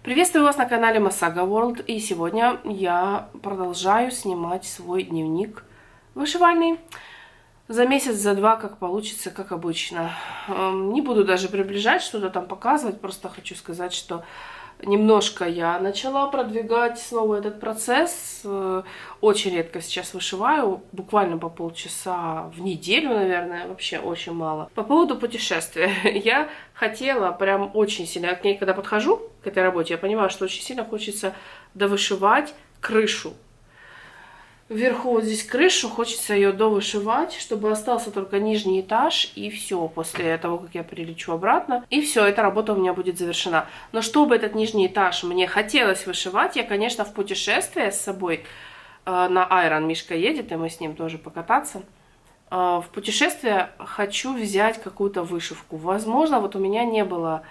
Приветствую вас на канале Masaga World, и сегодня я продолжаю снимать свой дневник вышивальный. За месяц, за два, как получится, как обычно. Не буду даже приближать, что-то там показывать, просто хочу сказать, что немножко я начала продвигать снова этот процесс. Очень редко сейчас вышиваю, буквально по полчаса в неделю, наверное, вообще очень мало. По поводу путешествия. Я хотела прям очень сильно, я к ней когда подхожу, к этой работе, я понимаю, что очень сильно хочется довышивать крышу. Вверху вот здесь крышу, хочется ее довышивать, чтобы остался только нижний этаж, и все, после того, как я прилечу обратно, и все, эта работа у меня будет завершена. Но чтобы этот нижний этаж мне хотелось вышивать, я, конечно, в путешествие с собой на Айрон Мишка едет, и мы с ним тоже покататься. В путешествие хочу взять какую-то вышивку. Возможно, вот у меня не было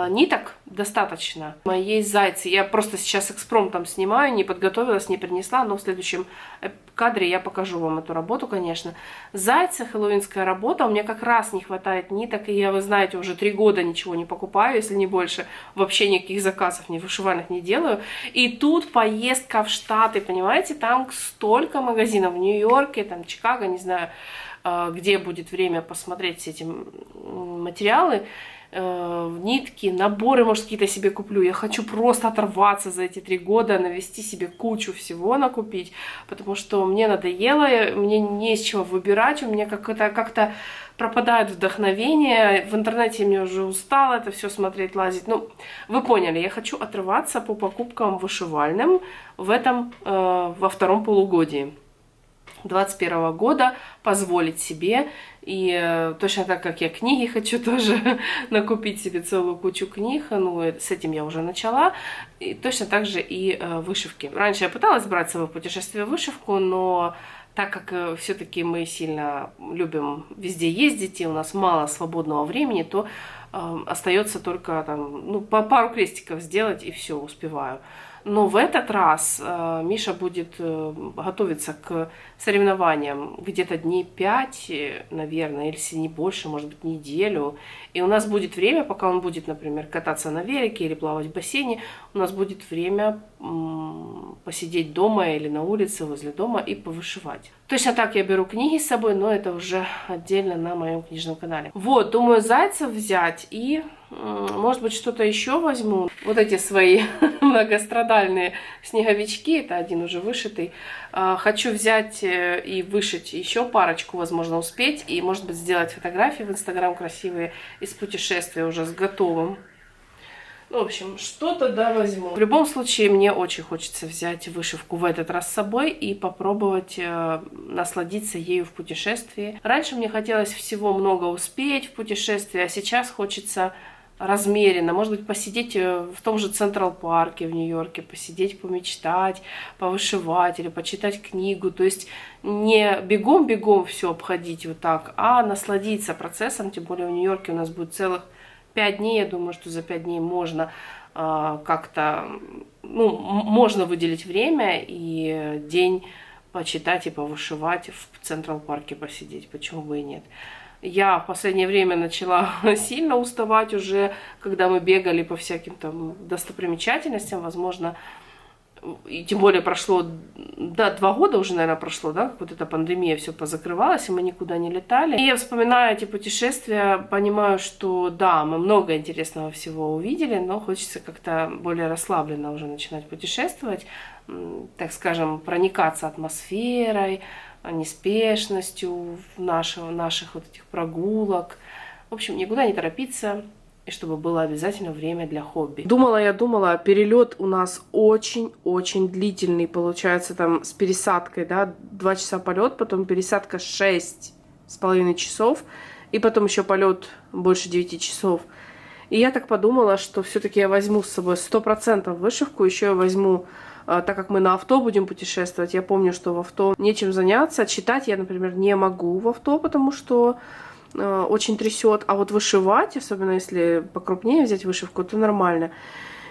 ниток достаточно. Есть зайцы. Я просто сейчас экспромтом снимаю, не подготовилась, не принесла, но в следующем кадре я покажу вам эту работу, конечно. Зайцы, хэллоуинская работа. У меня как раз не хватает ниток, и я, вы знаете, уже 3 года ничего не покупаю, если не больше. Вообще никаких заказов ни вышивальных не делаю. И тут поездка в Штаты, понимаете, там столько магазинов в Нью-Йорке, там Чикаго, не знаю, где будет время посмотреть все эти материалы. Нитки, наборы, может, какие-то себе куплю. Я хочу просто оторваться за эти 3 года, навести себе кучу всего накупить, потому что мне надоело, мне не из чего выбирать, у меня как-то пропадает вдохновение. В интернете мне уже устало это все смотреть, лазить. Ну, вы поняли, я хочу отрываться по покупкам вышивальным в этом, во втором полугодии 2021 года, позволить себе. И точно так, как я книги хочу тоже накупить себе целую кучу книг, ну, с этим я уже начала, и точно так же и вышивки. Раньше я пыталась брать с собой в путешествие вышивку, но так как все-таки мы сильно любим везде ездить, и у нас мало свободного времени, то остается только там, ну, по пару крестиков сделать, и все, успеваю. Но в этот раз Миша будет готовиться к соревнованиям где-то дней 5, наверное, или если не больше, может быть, неделю. И у нас будет время, пока он будет, например, кататься на велике или плавать в бассейне, у нас будет время посидеть дома или на улице возле дома и повышивать. Точно так я беру книги с собой, но это уже отдельно на моем книжном канале. Вот, думаю, зайцев взять и, может быть, что-то еще возьму. Вот эти свои многострадальные снеговички, это один уже вышитый. Хочу взять и вышить еще парочку, возможно, успеть. И, может быть, сделать фотографии в Инстаграм красивые из путешествия уже с готовым. Ну, в общем, что-то да возьму. В любом случае, мне очень хочется взять вышивку в этот раз с собой и попробовать насладиться ею в путешествии. Раньше мне хотелось всего много успеть в путешествии, а сейчас хочется размеренно, может быть, посидеть в том же Централ Парке в Нью-Йорке, посидеть, помечтать, повышивать или почитать книгу. То есть не бегом-бегом все обходить вот так, а насладиться процессом. Тем более в Нью-Йорке у нас будет целых 5 дней. Я думаю, что за 5 дней можно как-то, ну, можно выделить время и день почитать и повышивать, в Централ Парке посидеть. Почему бы и нет? Я в последнее время начала сильно уставать уже, когда мы бегали по всяким там достопримечательностям, возможно, и тем более прошло, да, 2 года уже, наверное, прошло, да, как вот эта пандемия, все позакрывалась, и мы никуда не летали. И я вспоминаю эти путешествия, понимаю, что да, мы много интересного всего увидели, но хочется как-то более расслабленно уже начинать путешествовать, так скажем, проникаться атмосферой, неспешностью наших вот этих прогулок. В общем, никуда не торопиться, и чтобы было обязательно время для хобби. Думала, перелет у нас очень-очень длительный, получается, там с пересадкой, да, 2 часа полет, потом пересадка 6,5 часов, и потом еще полет больше 9 часов. И я так подумала, что все-таки я возьму с собой 100% вышивку, еще я возьму, так как мы на авто будем путешествовать, я помню, что в авто нечем заняться. Читать я, например, не могу в авто, потому что очень трясет. А вот вышивать, особенно если покрупнее взять вышивку, то нормально.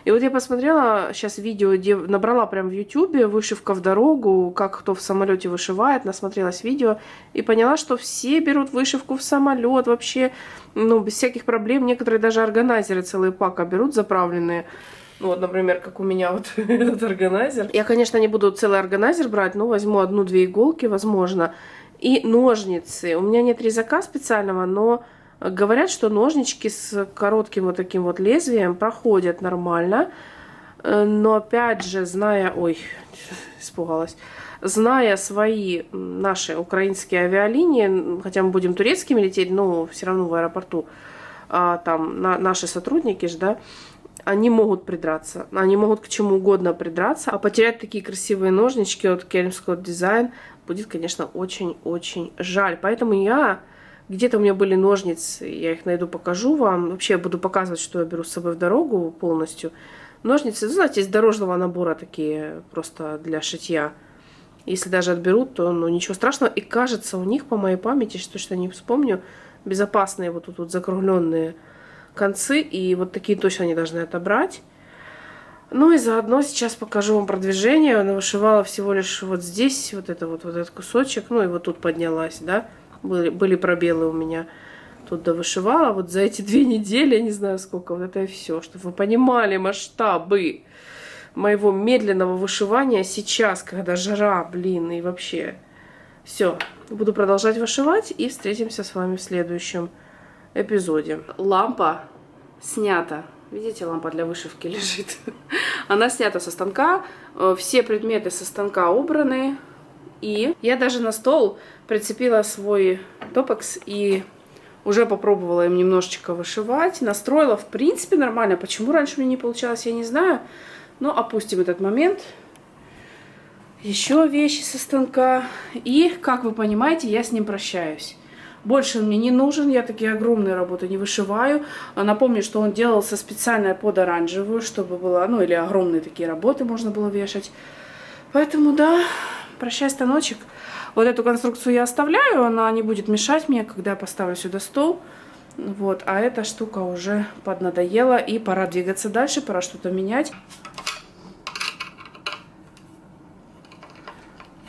И вот я посмотрела сейчас видео, набрала прям в Ютубе вышивка в дорогу, как кто в самолете вышивает, насмотрелась видео и поняла, что все берут вышивку в самолет вообще, ну, без всяких проблем. Некоторые даже органайзеры целые пака берут заправленные. Ну, вот, например, как у меня вот этот органайзер. Я, конечно, не буду целый органайзер брать, но возьму 1-2 иголки, возможно. И ножницы. У меня нет резака специального, но говорят, что ножнички с коротким вот таким вот лезвием проходят нормально. Но опять же, зная... Ой, испугалась. Зная свои наши украинские авиалинии, хотя мы будем турецкими лететь, но все равно в аэропорту, там наши сотрудники же, да, они могут придраться. Они могут к чему угодно придраться. А потерять такие красивые ножнички от Кельмского дизайн будет, конечно, очень-очень жаль. Поэтому где-то у меня были ножницы, я их найду, покажу вам. Вообще я буду показывать, что я беру с собой в дорогу полностью. Ножницы, знаете, из дорожного набора такие, просто для шитья. Если даже отберут, то ну, ничего страшного. И кажется, у них, по моей памяти, что точно не вспомню, безопасные вот тут вот закругленные концы. И вот такие точно они должны отобрать. Ну и заодно сейчас покажу вам продвижение. Она вышивала всего лишь вот здесь, вот этот кусочек. Ну и вот тут поднялась, да. Были пробелы у меня. Тут довышивала. Вот за эти 2 недели, я не знаю сколько, вот это и все. Чтобы вы понимали масштабы моего медленного вышивания сейчас, когда жара, блин, и вообще. Все. Буду продолжать вышивать и встретимся с вами в следующем эпизоде. Лампа снята. Видите, лампа для вышивки лежит. Она снята со станка. Все предметы со станка убраны. И я даже на стол прицепила свой топекс и уже попробовала им немножечко вышивать. Настроила, в принципе, нормально. Почему раньше мне не получалось, я не знаю. Но опустим этот момент. Еще вещи со станка. И, как вы понимаете, я с ним прощаюсь. Больше он мне не нужен, я такие огромные работы не вышиваю. Напомню, что он делался специально под оранжевую, чтобы было, ну или огромные такие работы можно было вешать. Поэтому, да, прощай, станочек. Вот эту конструкцию я оставляю, она не будет мешать мне, когда я поставлю сюда стол. Вот, а эта штука уже поднадоела, и пора двигаться дальше, пора что-то менять.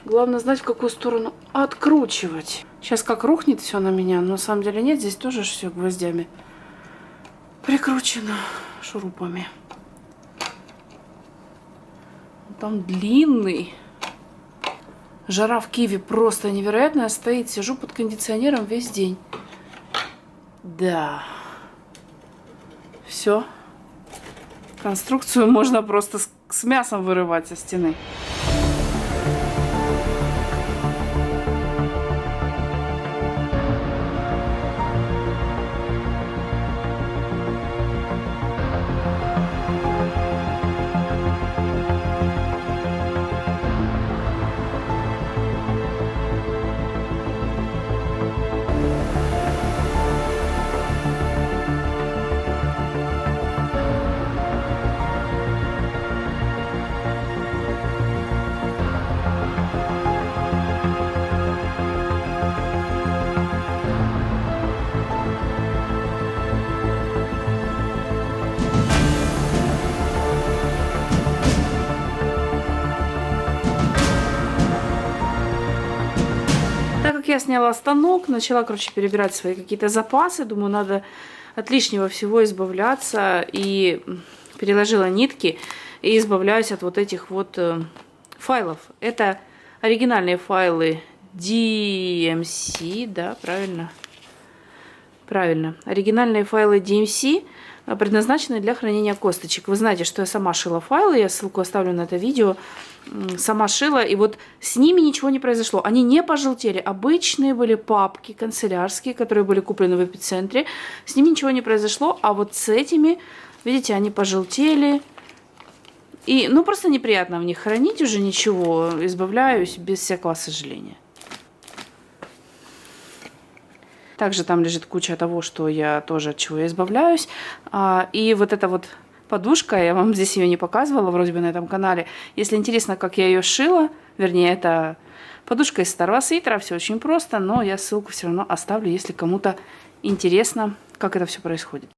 Главное знать, в какую сторону откручивать. Сейчас как рухнет все на меня, но на самом деле нет, здесь тоже все гвоздями прикручено шурупами. Там длинный. Жара в Киеве просто невероятная стоит. Сижу под кондиционером весь день. Да. Все. Конструкцию можно просто с мясом вырывать со стены. Я сняла станок, начала, короче, перебирать свои какие-то запасы. Думаю, надо от лишнего всего избавляться. И переложила нитки и избавляюсь от вот этих вот файлов. Это оригинальные файлы DMC, да, правильно? Правильно. Оригинальные файлы DMC предназначены для хранения косточек. Вы знаете, что я сама шила файлы, я ссылку оставлю на это видео. Сама шила, и вот с ними ничего не произошло. Они не пожелтели. Обычные были папки канцелярские, которые были куплены в эпицентре. С ними ничего не произошло, а вот с этими, видите, они пожелтели. И, ну, просто неприятно в них хранить уже ничего. Избавляюсь без всякого сожаления. Также там лежит куча того, что я тоже от чего я избавляюсь. И вот эта вот подушка, я вам здесь ее не показывала, вроде бы на этом канале. Если интересно, как я ее шила, вернее, это подушка из старого свитера, все очень просто, но я ссылку все равно оставлю, если кому-то интересно, как это все происходит.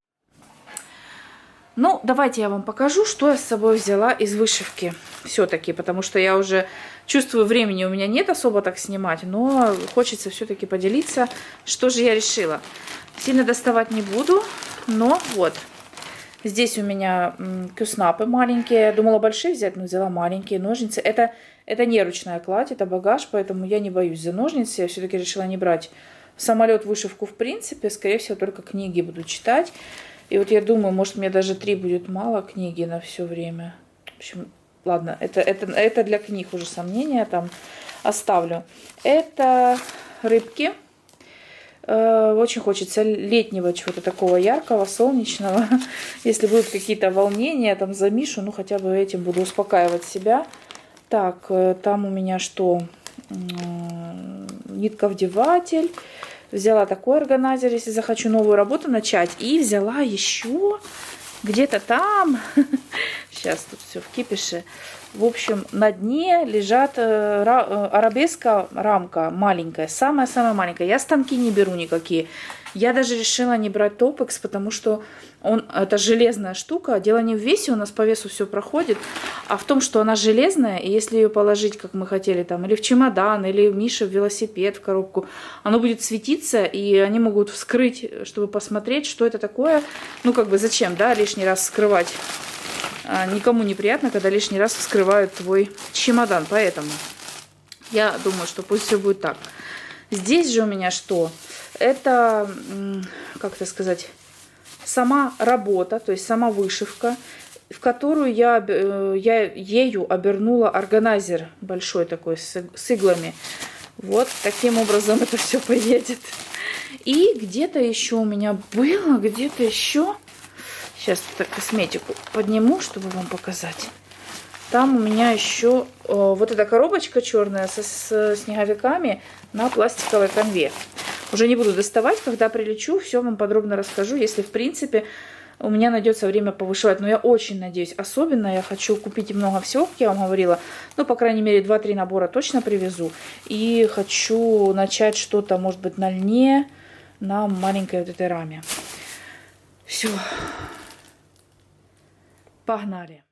Ну, давайте я вам покажу, что я с собой взяла из вышивки. Все-таки, потому что я уже чувствую, времени у меня нет особо так снимать, но хочется все-таки поделиться, что же я решила. Сильно доставать не буду, но вот. Здесь у меня кюснапы маленькие. Я думала большие взять, но взяла маленькие ножницы. Это не ручная кладь, это багаж, поэтому я не боюсь за ножницы. Я все-таки решила не брать в самолет вышивку в принципе. Скорее всего, только книги буду читать. И вот я думаю, может, мне даже 3 будет мало книги на все время. В общем, ладно, это для книг уже сомнения, там оставлю. Это рыбки. Очень хочется летнего чего-то такого яркого, солнечного. Если будут какие-то волнения там за Мишу, ну хотя бы этим буду успокаивать себя. Так, там у меня что? Нитковдеватель. Взяла такой органайзер, если захочу новую работу начать. И взяла еще где-то там. Сейчас тут все в кипише. В общем, на дне лежат арабеска рамка маленькая, самая-самая маленькая. Я станки не беру никакие. Я даже решила не брать Топекс, потому что это железная штука. Дело не в весе, у нас по весу все проходит, а в том, что она железная, и если ее положить, как мы хотели, там, или в чемодан, или Миша в велосипед, в коробку, оно будет светиться, и они могут вскрыть, чтобы посмотреть, что это такое. Ну, как бы зачем, да, лишний раз скрывать. Никому неприятно, когда лишний раз вскрывают твой чемодан. Поэтому я думаю, что пусть все будет так. Здесь же у меня что? Это, как это сказать, сама работа, то есть сама вышивка, в которую я ею обернула органайзер большой такой с иглами. Вот таким образом это все поедет. И где-то еще у меня было, где-то еще... Сейчас так косметику подниму, чтобы вам показать. Там у меня еще вот эта коробочка черная с снеговиками на пластиковой конве. Уже не буду доставать, когда прилечу, все вам подробно расскажу, если в принципе у меня найдется время повышивать. Но я очень надеюсь, особенно я хочу купить много всего, как я вам говорила. Ну, по крайней мере, 2-3 набора точно привезу. И хочу начать что-то, может быть, на льне, на маленькой вот этой раме. Все. Погнали!